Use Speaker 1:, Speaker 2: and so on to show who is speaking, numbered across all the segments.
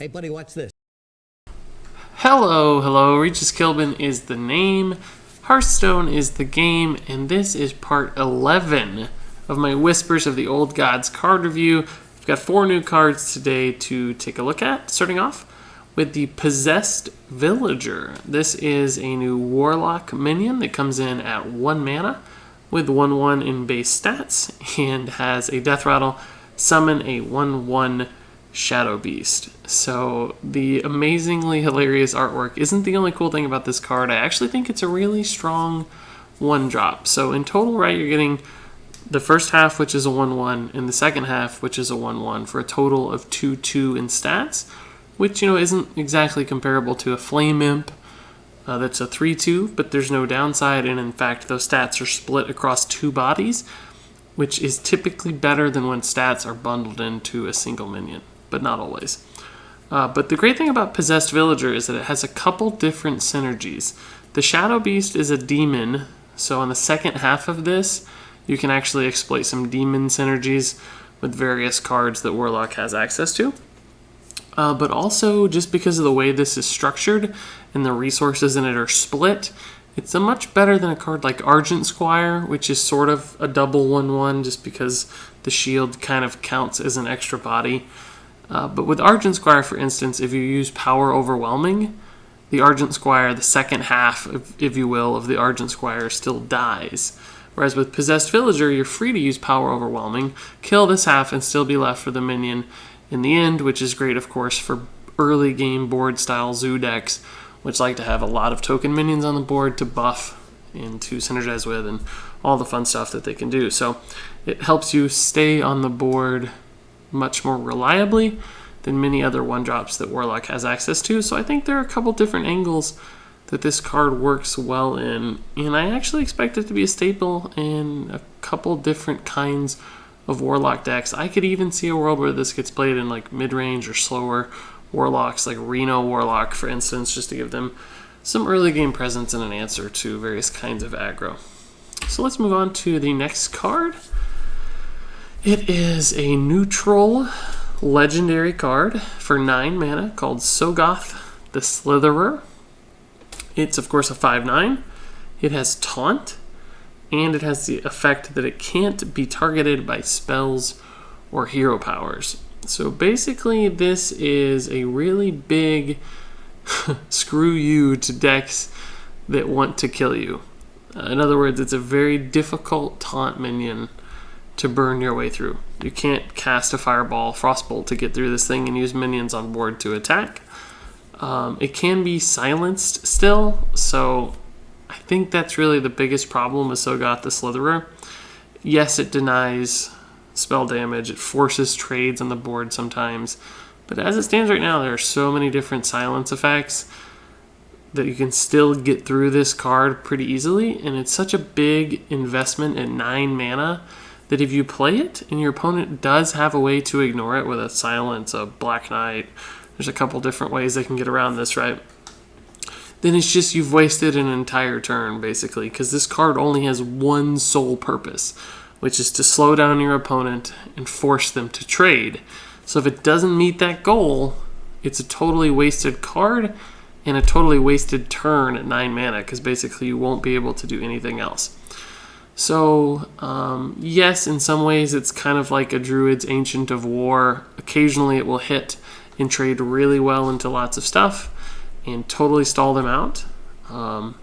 Speaker 1: Hey, buddy, watch this.
Speaker 2: Hello, Regis Kilbin is the name, Hearthstone is the game, and this is part 11 of my Whispers of the Old Gods card review. I've got 4 new cards today to take a look at, starting off with the Possessed Villager. This is a new Warlock minion that comes in at 1 mana with 1/1 in base stats and has a Death Rattle, summon a 1/1 Shadow Beast. So the amazingly hilarious artwork isn't the only cool thing about this card. I actually think it's a really strong 1-drop. So in total, right, you're getting the first half, which is a 1/1, and the second half, which is a 1/1, for a total of 2/2 in stats, which, isn't exactly comparable to a Flame Imp that's a 3/2, but there's no downside, and in fact, those stats are split across 2 bodies, which is typically better than when stats are bundled into a single minion, but not always. But the great thing about Possessed Villager is that it has a couple different synergies. The Shadow Beast is a demon, so on the second half of this, you can actually exploit some demon synergies with various cards that Warlock has access to. But also, just because of the way this is structured and the resources in it are split, it's a much better than a card like Argent Squire, which is sort of a double 1/1 just because the shield kind of counts as an extra body. But with Argent Squire, for instance, if you use Power Overwhelming, the Argent Squire, the second half, if you will, of the Argent Squire still dies. Whereas with Possessed Villager, you're free to use Power Overwhelming, kill this half, and still be left with a minion in the end, which is great, of course, for early game board style zoo decks, which like to have a lot of token minions on the board to buff and to synergize with and all the fun stuff that they can do. So it helps you stay on the board much more reliably than many other 1-drops that Warlock has access to. So I think there are a couple different angles that this card works well in, and I actually expect it to be a staple in a couple different kinds of Warlock decks. I could even see a world where this gets played in like mid-range or slower Warlocks, like Reno Warlock, for instance, just to give them some early game presence and an answer to various kinds of aggro. So let's move on to the next card. It is a neutral legendary card for 9 mana called Soggoth the Slitherer. It's, of course, a 5/9. It has Taunt, and it has the effect that it can't be targeted by spells or hero powers. So basically, this is a really big screw you to decks that want to kill you. In other words, it's a very difficult taunt minion to burn your way through. You can't cast a Fireball, Frostbolt to get through this thing and use minions on board to attack. It can be silenced still, so I think that's really the biggest problem with Soggoth the Slitherer. Yes, it denies spell damage, it forces trades on the board sometimes, but as it stands right now, there are so many different silence effects that you can still get through this card pretty easily, and it's such a big investment at 9 mana that if you play it and your opponent does have a way to ignore it with a silence, a Black Knight, there's a couple different ways they can get around this, right? Then it's just you've wasted an entire turn, basically, because this card only has one sole purpose, which is to slow down your opponent and force them to trade. So if it doesn't meet that goal, it's a totally wasted card and a totally wasted turn at 9 mana, because basically you won't be able to do anything else. So, yes, in some ways it's kind of like a Druid's Ancient of War. Occasionally it will hit and trade really well into lots of stuff and totally stall them out. But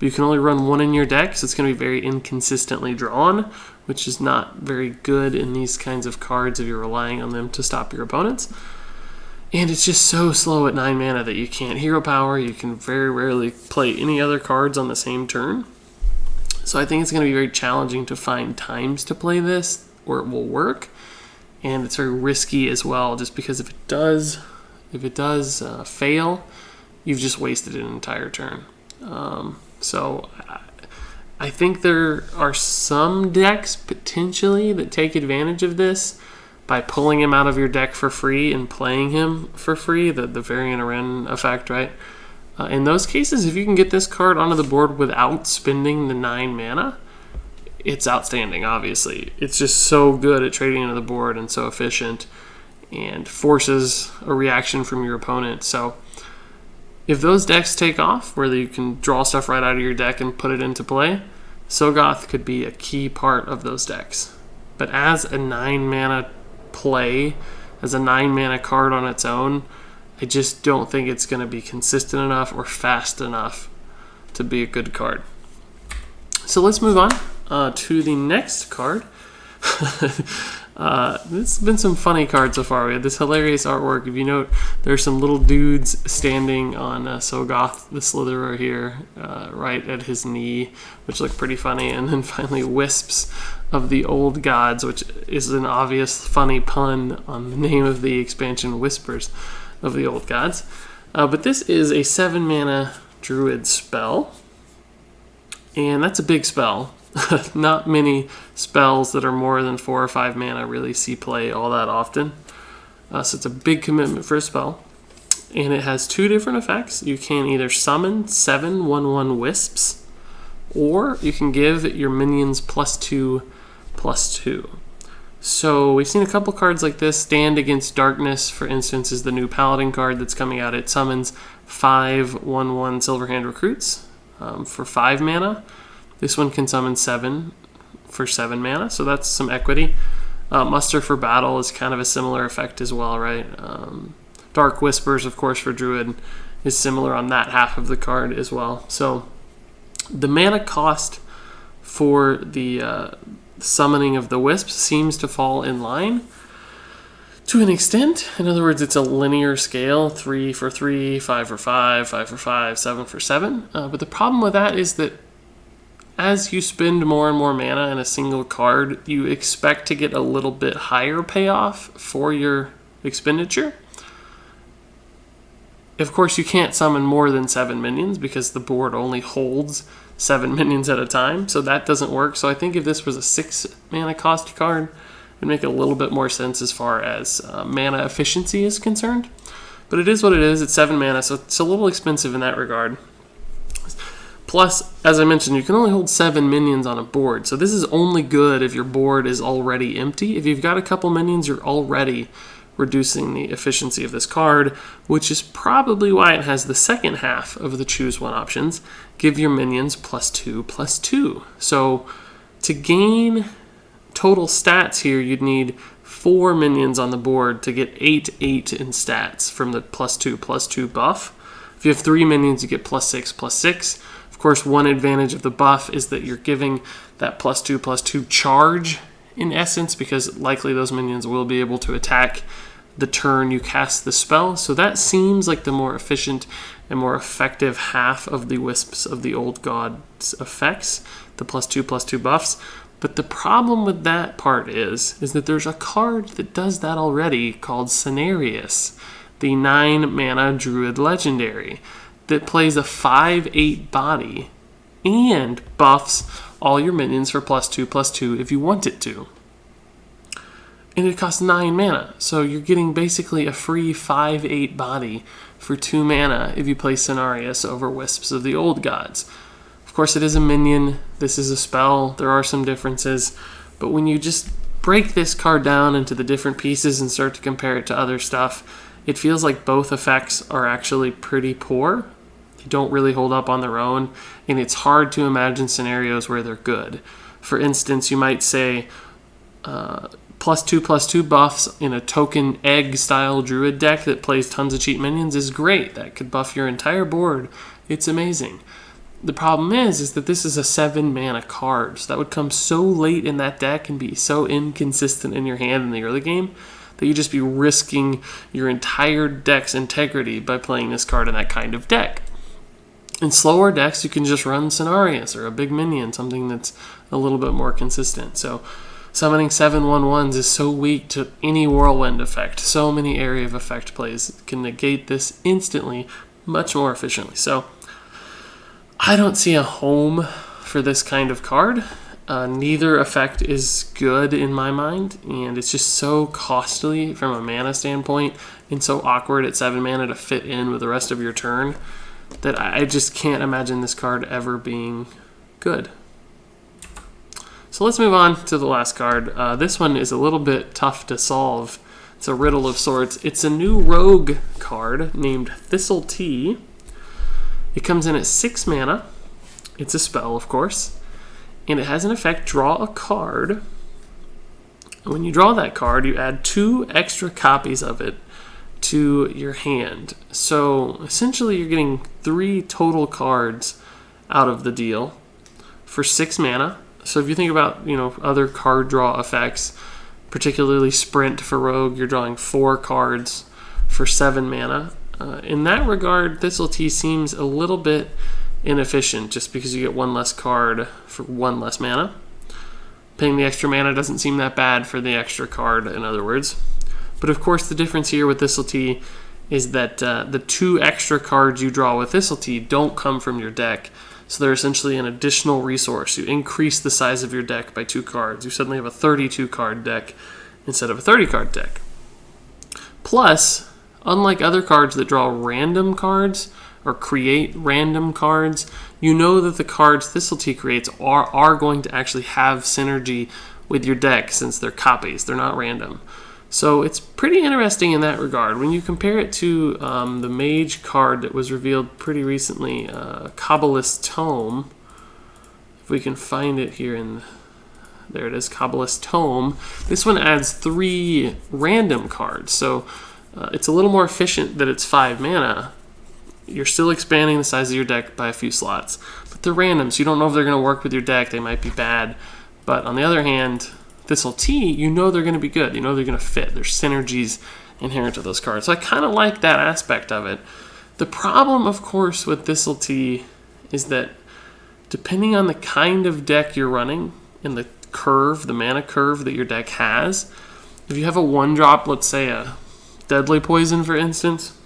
Speaker 2: you can only run 1 in your deck, so it's going to be very inconsistently drawn, which is not very good in these kinds of cards if you're relying on them to stop your opponents. And it's just so slow at 9 mana that you can't hero power. You can very rarely play any other cards on the same turn. So I think it's going to be very challenging to find times to play this where it will work. And it's very risky as well, just because if it does fail, you've just wasted an entire turn. So I think there are some decks potentially that take advantage of this by pulling him out of your deck for free and playing him for free, the Variant Aren effect, right? In those cases, if you can get this card onto the board without spending the 9 mana, it's outstanding, obviously. It's just so good at trading into the board and so efficient. and forces a reaction from your opponent. So if those decks take off, where you can draw stuff right out of your deck and put it into play, Soggoth could be a key part of those decks. But as a 9-mana play, as a 9-mana card on its own, I just don't think it's going to be consistent enough or fast enough to be a good card. So let's move on to the next card. This has been some funny cards so far. We had this hilarious artwork. If you note, there's some little dudes standing on Soggoth, the Slitherer here, right at his knee, which look pretty funny. And then finally, Wisps of the Old Gods, which is an obvious funny pun on the name of the expansion, Whispers of the Old Gods. But this is a 7-mana Druid spell, and that's a big spell. Not many spells that are more than 4 or 5 mana really see play all that often. So it's a big commitment for a spell. And it has 2 different effects. You can either summon 7 1/1 Wisps, or you can give your minions +2/+2. So we've seen a couple cards like this. Stand Against Darkness, for instance, is the new Paladin card that's coming out. It summons 5 1/1 Silverhand Recruits for 5 mana. This one can summon 7 for 7 mana, so that's some equity. Muster for Battle is kind of a similar effect as well, right? Dark Whispers, of course, for Druid is similar on that half of the card as well. So the mana cost for the summoning of the Wisps seems to fall in line to an extent. In other words, it's a linear scale, 3 for 3, 5 for 5, 5 for 5, 7 for 7. But the problem with that is that as you spend more and more mana in a single card, you expect to get a little bit higher payoff for your expenditure. Of course, you can't summon more than 7 minions because the board only holds 7 minions at a time, so that doesn't work. So I think if this was a 6 mana cost card, it would make a little bit more sense as far as mana efficiency is concerned. But it is what it is. It's 7 mana, so it's a little expensive in that regard. Plus, as I mentioned, you can only hold 7 minions on a board. So this is only good if your board is already empty. If you've got a couple minions, you're already reducing the efficiency of this card, which is probably why it has the second half of the choose one options. Give your minions +2/+2. So to gain total stats here, you'd need 4 minions on the board to get 8/8 in stats from the +2/+2 buff. If you have 3 minions, you get +6/+6. Of course, one advantage of the buff is that you're giving that +2/+2 charge in essence, because likely those minions will be able to attack the turn you cast the spell. So that seems like the more efficient and more effective half of the Wisps of the Old Gods effects, the +2/+2 buffs. But the problem with that part is that there's a card that does that already called Cenarius, the 9-mana Druid Legendary, that plays a 5/8 body and buffs all your minions for +2/+2 if you want it to. And it costs 9 mana, so you're getting basically a free 5/8 body for 2 mana if you play Cenarius over Wisps of the Old Gods. Of course, it is a minion. This is a spell. There are some differences. But when you just break this card down into the different pieces and start to compare it to other stuff, it feels like both effects are actually pretty poor. They don't really hold up on their own, and it's hard to imagine scenarios where they're good. For instance, you might say +2/+2 buffs in a token egg-style Druid deck that plays tons of cheap minions is great. That could buff your entire board. It's amazing. The problem is that this is a 7-mana card, so that would come so late in that deck and be so inconsistent in your hand in the early game that you'd just be risking your entire deck's integrity by playing this card in that kind of deck. In slower decks, you can just run Cenarius or a big minion, something that's a little bit more consistent. So summoning 7 1/1s is so weak to any whirlwind effect. So many area of effect plays can negate this instantly, much more efficiently. So I don't see a home for this kind of card. Neither effect is good in my mind, and it's just so costly from a mana standpoint and so awkward at 7 mana to fit in with the rest of your turn that I just can't imagine this card ever being good. So let's move on to the last card. This one is a little bit tough to solve It's a riddle of sorts. It's a new rogue card named Thistle Tee. It comes in at 6 mana. It's a spell, of course. And it has an effect, draw a card. When you draw that card, you add 2 extra copies of it to your hand. So essentially you're getting 3 total cards out of the deal for 6 mana. So if you think about, other card draw effects, particularly Sprint for Rogue, you're drawing 4 cards for 7 mana. In that regard, Thistle Tee seems a little bit inefficient just because you get 1 less card for 1 less mana. Paying the extra mana doesn't seem that bad for the extra card, in other words. But of course, the difference here with Thistle Tee is that the 2 extra cards you draw with Thistle Tee don't come from your deck. So they're essentially an additional resource. You increase the size of your deck by 2 cards. You suddenly have a 32-card deck instead of a 30-card deck. Plus, unlike other cards that draw random cards or create random cards, you know that the cards Thistle Tee creates are going to actually have synergy with your deck since they're copies. They're not random. So it's pretty interesting in that regard. When you compare it to the Mage card that was revealed pretty recently, Kabbalist Tome, if we can find it here there it is, Kabbalist Tome. This one adds 3 random cards, so it's a little more efficient that it's 5 mana. You're still expanding the size of your deck by a few slots, but they're random, so you don't know if they're going to work with your deck. They might be bad, but on the other hand, Thistle Tee, you know they're going to be good. You know they're going to fit. There's synergies inherent to those cards. So I kind of like that aspect of it. The problem, of course, with Thistle Tee is that depending on the kind of deck you're running and the mana curve that your deck has, if you have a 1-drop, let's say a Deadly Poison, for instance,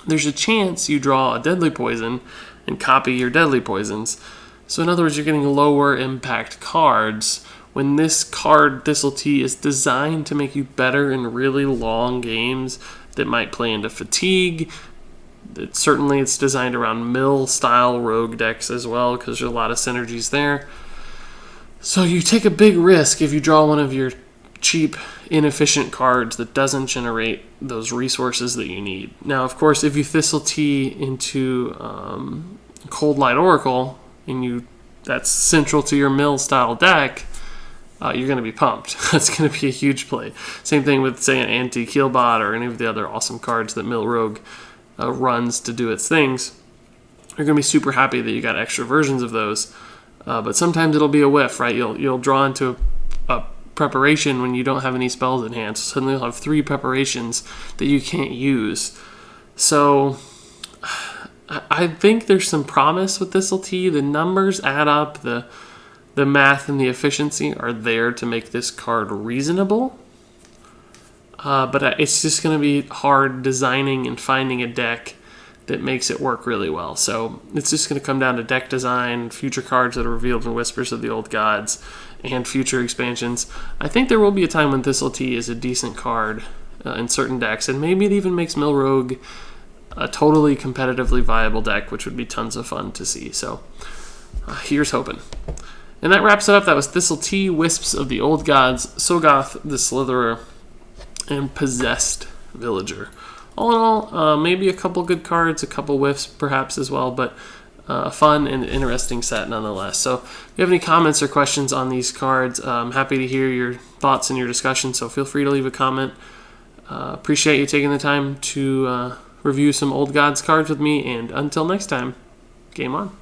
Speaker 2: there's a chance you draw a Deadly Poison and copy your Deadly Poisons. So in other words, you're getting lower impact cards when this card, Thistle Tee, is designed to make you better in really long games that might play into fatigue. Certainly it's designed around mill-style rogue decks as well because there's a lot of synergies there. So you take a big risk if you draw one of your cheap, inefficient cards that doesn't generate those resources that you need. Now, of course, if you Thistle Tee into Cold Light Oracle and that's central to your mill-style deck, you're going to be pumped. That's going to be a huge play. Same thing with, say, an Anti-Keelbot or any of the other awesome cards that Mill Rogue runs to do its things. You're going to be super happy that you got extra versions of those. But sometimes it'll be a whiff, right? You'll draw into a preparation when you don't have any spells in hand. So suddenly you'll have 3 preparations that you can't use. So I think there's some promise with Thistle Tee. The numbers add up. The math and the efficiency are there to make this card reasonable. But it's just going to be hard designing and finding a deck that makes it work really well. So it's just going to come down to deck design, future cards that are revealed in Whispers of the Old Gods, and future expansions. I think there will be a time when Thistle Tee is a decent card in certain decks, and maybe it even makes Mill Rogue a totally competitively viable deck, which would be tons of fun to see. So here's hoping. And that wraps it up. That was Thistle Tee, Wisps of the Old Gods, Soggoth the Slitherer, and Possessed Villager. All in all, maybe a couple good cards, a couple whiffs perhaps as well, but a fun and interesting set nonetheless. So if you have any comments or questions on these cards, I'm happy to hear your thoughts and your discussion, so feel free to leave a comment. Appreciate you taking the time to review some Old Gods cards with me, and until next time, game on.